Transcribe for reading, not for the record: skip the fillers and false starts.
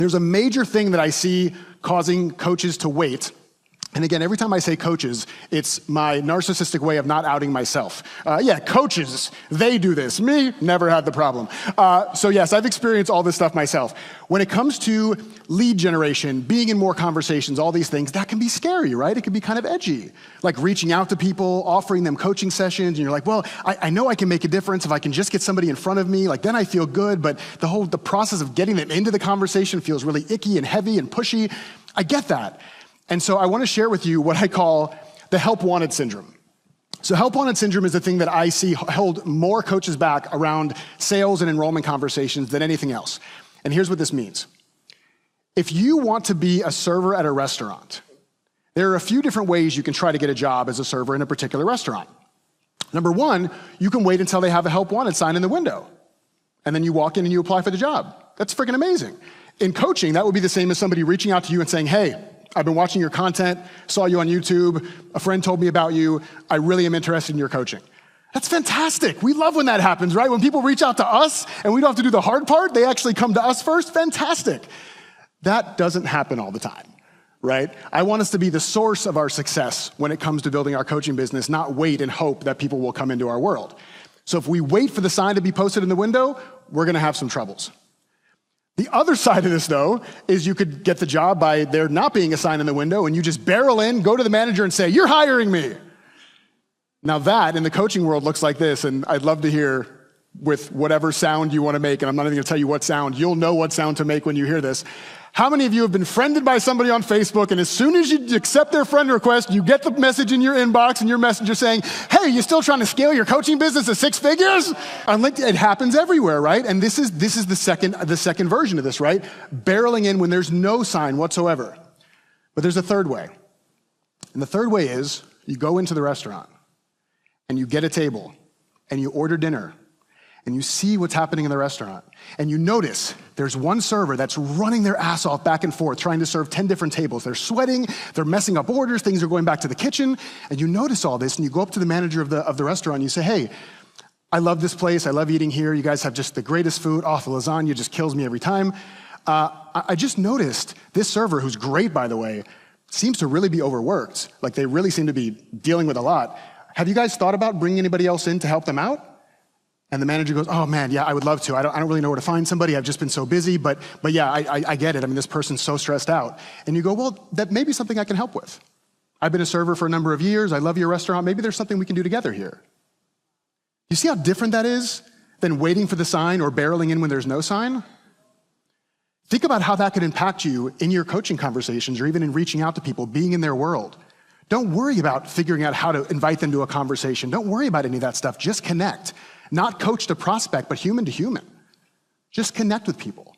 There's a major thing that I see causing coaches to wait. And again, every time I say coaches, it's my narcissistic way of not outing myself. Yeah, coaches, they do this. Me, never had the problem. So yes, I've experienced all this stuff myself. When it comes to lead generation, being in more conversations, all these things, that can be scary, right? It can be kind of edgy. Like reaching out to people, offering them coaching sessions, and you're like, well, I know I can make a difference if I can just get somebody in front of me, like then I feel good, but the process of getting them into the conversation feels really icky and heavy and pushy. I get that. And so I want to share with you what I call the help wanted syndrome. So help wanted syndrome is the thing that I see hold more coaches back around sales and enrollment conversations than anything else. And here's what this means. If you want to be a server at a restaurant, there are a few different ways you can try to get a job as a server in a particular restaurant. Number one, you can wait until they have a help wanted sign in the window. And then you walk in and you apply for the job. That's freaking amazing. In coaching, that would be the same as somebody reaching out to you and saying, hey, I've been watching your content, saw you on YouTube, a friend told me about you, I really am interested in your coaching. That's fantastic. We love when that happens, right? When people reach out to us and we don't have to do the hard part, they actually come to us first, fantastic. That doesn't happen all the time, right? I want us to be the source of our success when it comes to building our coaching business, not wait and hope that people will come into our world. So if we wait for the sign to be posted in the window, we're gonna have some troubles. The other side of this, though, is you could get the job by there not being a sign in the window and you just barrel in, go to the manager and say, you're hiring me. Now that in the coaching world looks like this, and I'd love to hear with whatever sound you want to make, and I'm not even going to tell you what sound, you'll know what sound to make when you hear this. How many of you have been friended by somebody on Facebook, and as soon as you accept their friend request, you get the message in your inbox and your messenger saying, hey, you still trying to scale your coaching business to 6 figures? On LinkedIn, it happens everywhere, right? And this is the second version of this, right? Barreling in when there's no sign whatsoever. But there's a third way. And the third way is you go into the restaurant and you get a table and you order dinner and you see what's happening in the restaurant, and you notice there's one server that's running their ass off back and forth, trying to serve 10 different tables. They're sweating, they're messing up orders, things are going back to the kitchen, and you notice all this, and you go up to the manager of the restaurant, and you say, hey, I love this place, I love eating here, you guys have just the greatest food, the lasagna just kills me every time. I just noticed this server, who's great, by the way, seems to really be overworked. Like they really seem to be dealing with a lot. Have you guys thought about bringing anybody else in to help them out? And the manager goes, oh man, yeah, I would love to. I don't really know where to find somebody. I've just been so busy, but yeah, I get it. I mean, this person's so stressed out. And you go, well, that may be something I can help with. I've been a server for a number of years. I love your restaurant. Maybe there's something we can do together here. You see how different that is than waiting for the sign or barreling in when there's no sign? Think about how that could impact you in your coaching conversations or even in reaching out to people, being in their world. Don't worry about figuring out how to invite them to a conversation. Don't worry about any of that stuff. Just connect. Not coach to prospect, but human to human. Just connect with people.